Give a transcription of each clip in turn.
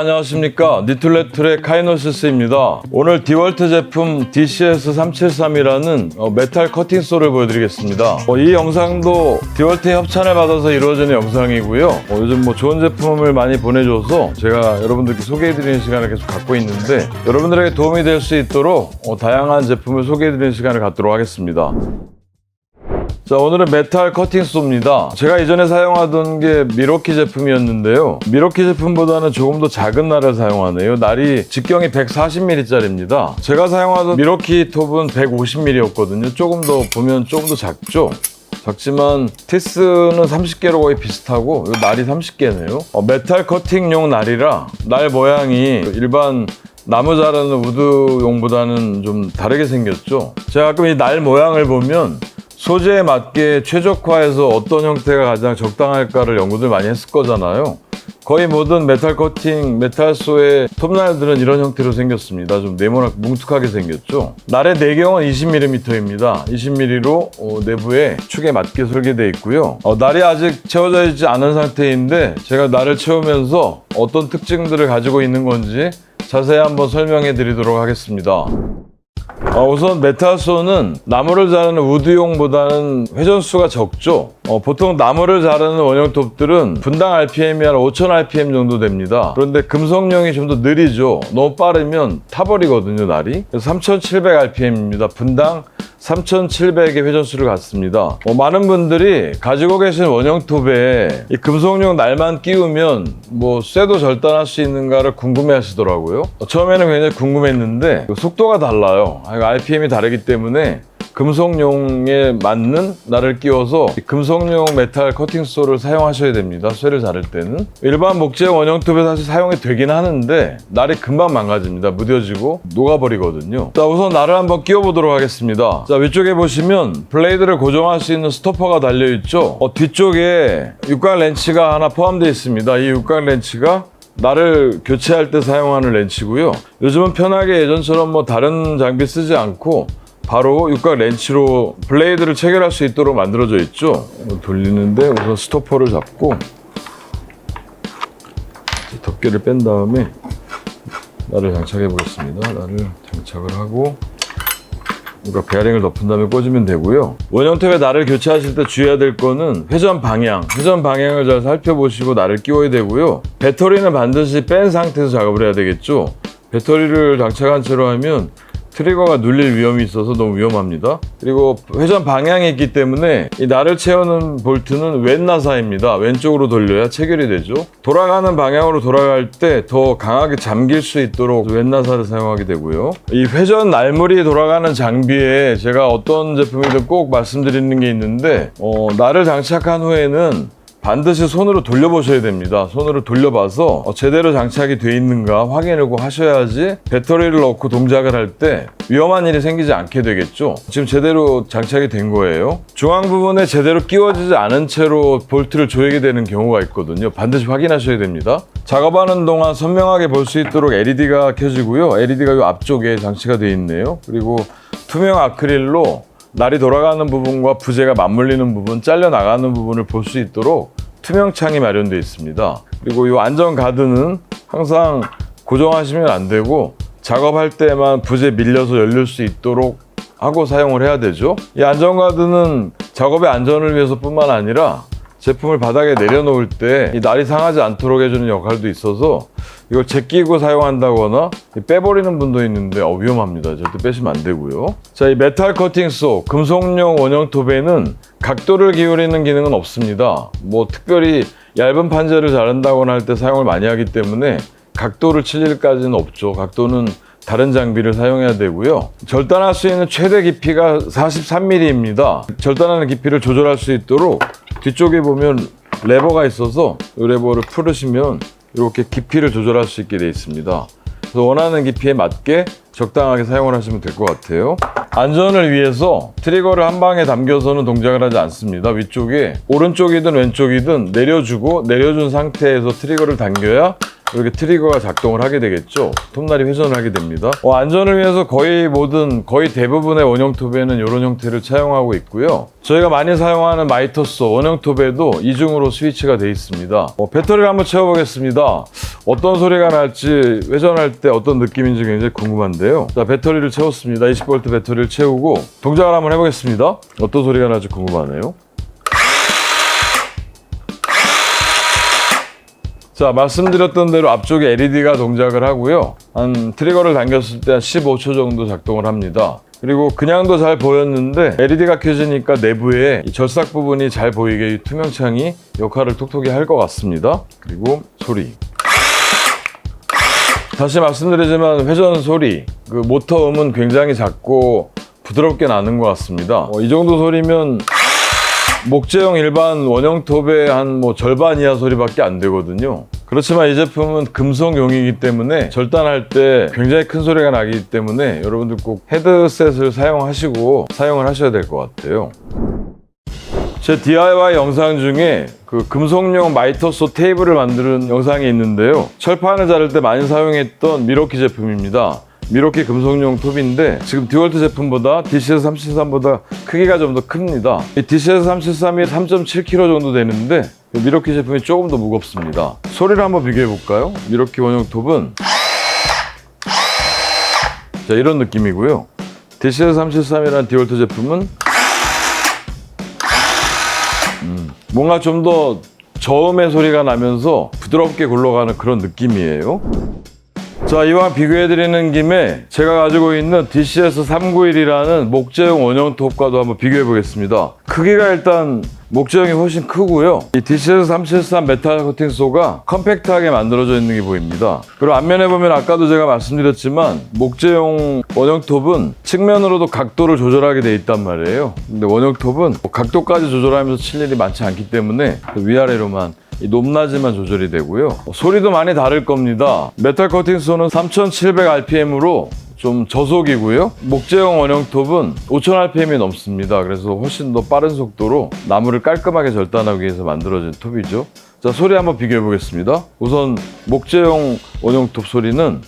안녕하십니까. 니툴레툴의 카이노시스입니다. 오늘 디월트 제품 DCS373이라는 메탈 커팅 쏘를 보여드리겠습니다. 이 영상도 디월트의 협찬을 받아서 이루어지는 영상이고요. 요즘 좋은 제품을 많이 보내줘서 제가 여러분들께 소개해드리는 시간을 계속 갖고 있는데, 여러분들에게 도움이 될 수 있도록 다양한 제품을 소개해드리는 시간을 갖도록 하겠습니다. 자, 오늘은 메탈 커팅 쏘입니다. 제가 이전에 사용하던 게 미러키 제품이었는데요. 미러키 제품보다는 조금 더 작은 날을 사용하네요. 날이 직경이 140mm짜리입니다. 제가 사용하던 미러키 톱은 150mm였거든요. 조금 더 작죠? 작지만 티스는 30개로 거의 비슷하고, 이 날이 30개네요. 메탈 커팅용 날이라 날 모양이 일반 나무 자르는 우드용보다는 좀 다르게 생겼죠. 제가 가끔 이 날 모양을 보면 소재에 맞게 최적화해서 어떤 형태가 가장 적당할까를 연구들 많이 했을 거잖아요. 거의 모든 메탈 커팅, 메탈소의 톱날들은 이런 형태로 생겼습니다. 좀 네모나게 뭉툭하게 생겼죠. 날의 내경은 20mm입니다. 20mm로 내부에 축에 맞게 설계되어 있고요. 날이 아직 채워져 있지 않은 상태인데, 제가 날을 채우면서 어떤 특징들을 가지고 있는 건지 자세히 한번 설명해 드리도록 하겠습니다. 우선 메탈소는 나무를 자르는 우드용보다는 회전수가 적죠. 보통 나무를 자르는 원형톱들은 분당 RPM이 한 5000rpm 정도 됩니다. 그런데 금속용이 좀 더 느리죠. 너무 빠르면 타버리거든요, 날이. 그래서 3700rpm입니다. 분당 3700의 회전수를 갖습니다. 많은 분들이 가지고 계신 원형톱에 이 금속용 날만 끼우면 쇠도 절단할 수 있는가를 궁금해 하시더라고요. 처음에는 굉장히 궁금했는데 속도가 달라요. RPM이 다르기 때문에 금속용에 맞는 날을 끼워서 금속용 메탈 커팅 쏘를 사용하셔야 됩니다. 쇠를 자를 때는. 일반 목재 원형톱에 사실 사용이 되긴 하는데 날이 금방 망가집니다. 무뎌지고 녹아버리거든요. 자, 우선 날을 한번 끼워보도록 하겠습니다. 자, 위쪽에 보시면 블레이드를 고정할 수 있는 스토퍼가 달려있죠. 뒤쪽에 육각 렌치가 하나 포함되어 있습니다. 이 육각 렌치가 날을 교체할 때 사용하는 렌치고요. 요즘은 편하게 예전처럼 다른 장비 쓰지 않고 바로 육각 렌치로 블레이드를 체결할 수 있도록 만들어져 있죠. 돌리는데 우선 스토퍼를 잡고 덮개를 뺀 다음에 날을 장착해 보겠습니다. 날을 장착을 하고 육각 베어링을 덮은 다음에 꽂으면 되고요. 원형톱에 날을 교체하실 때 주의해야 될 거는 회전 방향을 잘 살펴보시고 날을 끼워야 되고요. 배터리는 반드시 뺀 상태에서 작업을 해야 되겠죠. 배터리를 장착한 채로 하면 트리거가 눌릴 위험이 있어서 너무 위험합니다. 그리고 회전 방향이 있기 때문에 이 날을 채우는 볼트는 왼 나사입니다. 왼쪽으로 돌려야 체결이 되죠. 돌아가는 방향으로 돌아갈 때 더 강하게 잠길 수 있도록 왼 나사를 사용하게 되고요. 이 회전 날물이 돌아가는 장비에 제가 어떤 제품이든 꼭 말씀드리는 게 있는데, 날을 장착한 후에는 반드시 손으로 돌려보셔야 됩니다. 손으로 돌려봐서 제대로 장착이 되어 있는가 확인을 꼭 하셔야지 배터리를 넣고 동작을 할 때 위험한 일이 생기지 않게 되겠죠. 지금 제대로 장착이 된 거예요. 중앙 부분에 제대로 끼워지지 않은 채로 볼트를 조이게 되는 경우가 있거든요. 반드시 확인하셔야 됩니다. 작업하는 동안 선명하게 볼 수 있도록 LED가 켜지고요. LED가 이 앞쪽에 장치가 되어 있네요. 그리고 투명 아크릴로 날이 돌아가는 부분과 부재가 맞물리는 부분, 잘려나가는 부분을 볼 수 있도록 투명창이 마련되어 있습니다. 그리고 이 안전 가드는 항상 고정하시면 안 되고 작업할 때만 부재 밀려서 열릴 수 있도록 하고 사용을 해야 되죠. 이 안전 가드는 작업의 안전을 위해서 뿐만 아니라 제품을 바닥에 내려놓을 때 이 날이 상하지 않도록 해주는 역할도 있어서 이걸 제끼고 사용한다거나 빼버리는 분도 있는데 위험합니다. 절대 빼시면 안 되고요. 자, 이 메탈 커팅 쏘, 금속용 원형톱에는 각도를 기울이는 기능은 없습니다. 특별히 얇은 판재를 자른다거나 할 때 사용을 많이 하기 때문에 각도를 칠 일까지는 없죠. 각도는 다른 장비를 사용해야 되고요. 절단할 수 있는 최대 깊이가 43mm입니다. 절단하는 깊이를 조절할 수 있도록 뒤쪽에 보면 레버가 있어서 이 레버를 풀으시면 이렇게 깊이를 조절할 수 있게 되어 있습니다. 그래서 원하는 깊이에 맞게 적당하게 사용을 하시면 될 것 같아요. 안전을 위해서 트리거를 한 방에 당겨서는 동작을 하지 않습니다. 위쪽에 오른쪽이든 왼쪽이든 내려준 상태에서 트리거를 당겨야 이렇게 트리거가 작동을 하게 되겠죠. 톱날이 회전을 하게 됩니다. 안전을 위해서 거의 대부분의 원형 톱에는 이런 형태를 차용하고 있고요. 저희가 많이 사용하는 마이터소 원형 톱에도 이중으로 스위치가 되어 있습니다. 배터리를 한번 채워보겠습니다. 어떤 소리가 날지, 회전할 때 어떤 느낌인지 굉장히 궁금한데요. 자, 배터리를 채웠습니다. 20V 배터리를 채우고 동작을 한번 해보겠습니다. 어떤 소리가 날지 궁금하네요. 자, 말씀드렸던 대로 앞쪽에 LED가 동작을 하고요. 트리거를 당겼을 때 한 15초 정도 작동을 합니다. 그리고 그냥도 잘 보였는데 LED가 켜지니까 내부에 이 절삭 부분이 잘 보이게 이 투명창이 역할을 톡톡히 할 것 같습니다. 그리고 소리. 다시 말씀드리지만 회전 소리, 그 모터 음은 굉장히 작고 부드럽게 나는 것 같습니다. 이 정도 소리면 목재용 일반 원형 톱의 한 절반 이하 소리밖에 안 되거든요. 그렇지만 이 제품은 금속용이기 때문에 절단할 때 굉장히 큰 소리가 나기 때문에 여러분들 꼭 헤드셋을 사용을 하셔야 될 것 같아요. 제 DIY 영상 중에 그 금속용 마이터소 테이블을 만드는 영상이 있는데요. 철판을 자를 때 많이 사용했던 미러키 제품입니다. 미러키 금속용 톱인데 지금 디월트 제품보다 DCS373보다 크기가 좀 더 큽니다. 이 DCS373이 3.7kg 정도 되는데 미러키 제품이 조금 더 무겁습니다. 소리를 한번 비교해 볼까요? 미러키 원형 톱은 자, 이런 느낌이고요. DCS373이라는 디월트 제품은 뭔가 좀 더 저음의 소리가 나면서 부드럽게 굴러가는 그런 느낌이에요. 자, 이왕 비교해드리는 김에 제가 가지고 있는 DCS391이라는 목재용 원형 톱과도 한번 비교해 보겠습니다. 크기가 일단 목재형이 훨씬 크고요. 이 DCS373 메탈 코팅소가 컴팩트하게 만들어져 있는 게 보입니다. 그리고 앞면에 보면 아까도 제가 말씀드렸지만 목재용 원형 톱은 측면으로도 각도를 조절하게 돼 있단 말이에요. 근데 원형 톱은 각도까지 조절하면서 칠 일이 많지 않기 때문에 위아래로만 이 높낮이만 조절이 되고요. 소리도 많이 다를 겁니다. 메탈 커팅소는 3700rpm으로 좀 저속이고요. 목재용 원형 톱은 5000rpm이 넘습니다. 그래서 훨씬 더 빠른 속도로 나무를 깔끔하게 절단하기 위해서 만들어진 톱이죠. 자, 소리 한번 비교해 보겠습니다. 우선 목재용 원형 톱 소리는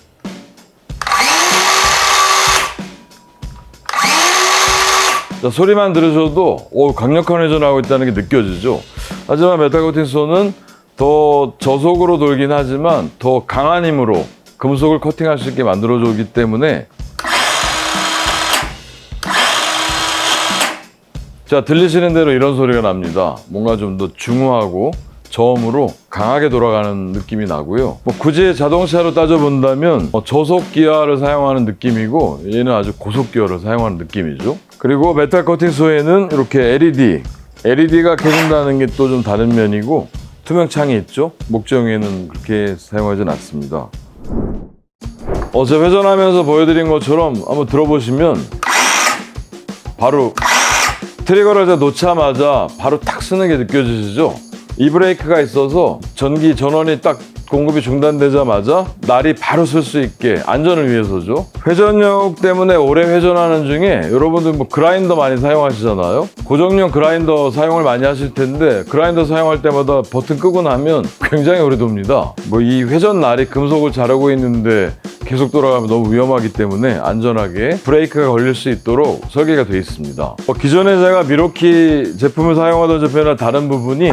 자, 소리만 들으셔도 강력한 회전을 하고 있다는 게 느껴지죠. 하지만 메탈 커팅소는 더 저속으로 돌긴 하지만 더 강한 힘으로 금속을 커팅할 수 있게 만들어주기 때문에 자, 들리시는 대로 이런 소리가 납니다. 뭔가 좀 더 중후하고 저음으로 강하게 돌아가는 느낌이 나고요. 굳이 자동차로 따져본다면 저속 기어를 사용하는 느낌이고 얘는 아주 고속 기어를 사용하는 느낌이죠. 그리고 메탈 커팅소에는 이렇게 LED가 켜진다는 게 또 좀 다른 면이고 투명창이 있죠. 목재용에는 그렇게 사용하진 않습니다. 제가 회전하면서 보여드린 것처럼 한번 들어보시면 바로 트리거를 놓자마자 바로 탁 쓰는 게 느껴지시죠? 이 브레이크가 있어서 전기 전원이 딱 공급이 중단되자마자 날이 바로 쓸 수 있게 안전을 위해서죠. 회전력 때문에 오래 회전하는 중에 여러분들 그라인더 많이 사용하시잖아요. 고정용 그라인더 사용을 많이 하실 텐데 그라인더 사용할 때마다 버튼 끄고 나면 굉장히 오래 돕니다. 이 회전 날이 금속을 자르고 있는데 계속 돌아가면 너무 위험하기 때문에 안전하게 브레이크가 걸릴 수 있도록 설계가 되어 있습니다. 기존에 제가 미러키 제품을 사용하던 제품이랑 다른 부분이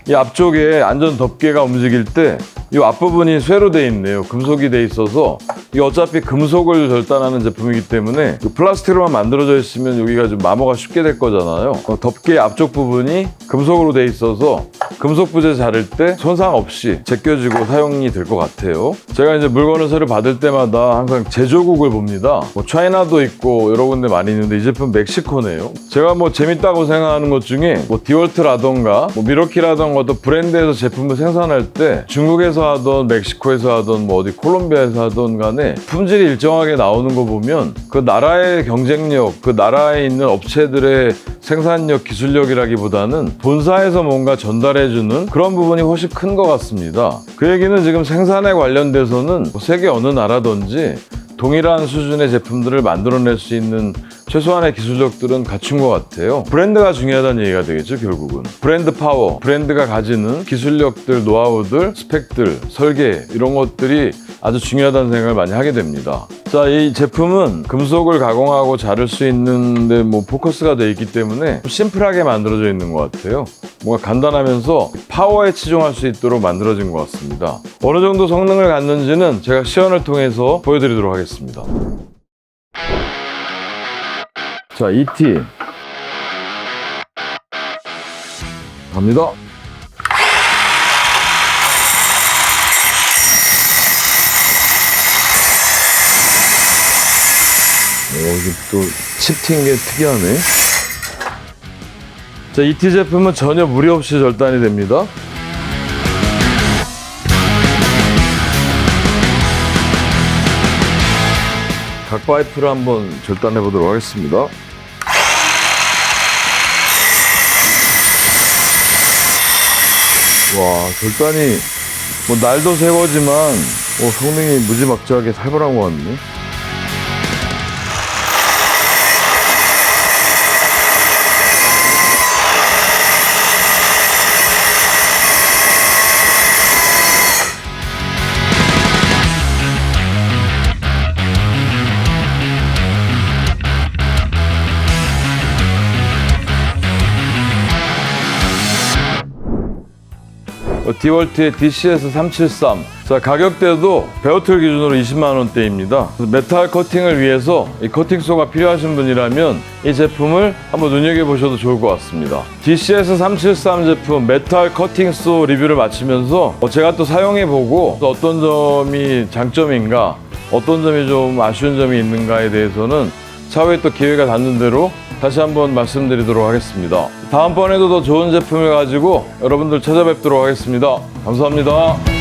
이 앞쪽에 안전 덮개가 움직일 때 이 앞부분이 쇠로 되어 있네요. 금속이 되어 있어서 이게 어차피 금속을 절단하는 제품이기 때문에 플라스틱으로만 만들어져 있으면 여기가 좀 마모가 쉽게 될 거잖아요. 덮개 앞쪽 부분이 금속으로 되어 있어서 금속 부재 자를 때 손상 없이 제껴지고 사용이 될 것 같아요. 제가 이제 물건을 새로 받을 때마다 항상 제조국을 봅니다. 차이나도 있고 여러 군데 많이 있는데 이 제품 멕시코네요. 제가 재밌다고 생각하는 것 중에 디월트라던가 미러키라던가 또 브랜드에서 제품을 생산할 때 중국에서 하던 멕시코에서 하던 어디 콜롬비아에서 하던 간에 품질이 일정하게 나오는 거 보면 그 나라의 경쟁력, 그 나라에 있는 업체들의 생산력, 기술력이라기보다는 본사에서 뭔가 전달해주는 그런 부분이 훨씬 큰 것 같습니다. 그 얘기는 지금 생산에 관련돼서는 세계 어느 나라든지 동일한 수준의 제품들을 만들어낼 수 있는 최소한의 기술력들은 갖춘 것 같아요. 브랜드가 중요하다는 얘기가 되겠죠, 결국은. 브랜드 파워, 브랜드가 가지는 기술력들, 노하우들, 스펙들, 설계 이런 것들이 아주 중요하다는 생각을 많이 하게 됩니다. 자, 이 제품은 금속을 가공하고 자를 수 있는데 포커스가 되어 있기 때문에 심플하게 만들어져 있는 것 같아요. 뭔가 간단하면서 파워에 치중할 수 있도록 만들어진 것 같습니다. 어느 정도 성능을 갖는지는 제가 시연을 통해서 보여드리도록 하겠습니다. 자, ET 갑니다. 이게 또 칩 튄 게 특이하네. 자, ET 제품은 전혀 무리 없이 절단이 됩니다. 각 파이프를 한번 절단해 보도록 하겠습니다. 와, 절단이 날도 새거지만 성능이 무지막지하게 살벌한 것 같네. 디월트의 DCS373. 자, 가격대도 베어틀 기준으로 20만 원대입니다. 메탈 커팅을 위해서 이 커팅소가 필요하신 분이라면 이 제품을 한번 눈여겨보셔도 좋을 것 같습니다. DCS373 제품 메탈 커팅소 리뷰를 마치면서 제가 또 사용해보고 어떤 점이 장점인가, 어떤 점이 좀 아쉬운 점이 있는가에 대해서는 차후에 또 기회가 닿는 대로 다시 한번 말씀드리도록 하겠습니다. 다음번에도 더 좋은 제품을 가지고 여러분들 찾아뵙도록 하겠습니다. 감사합니다.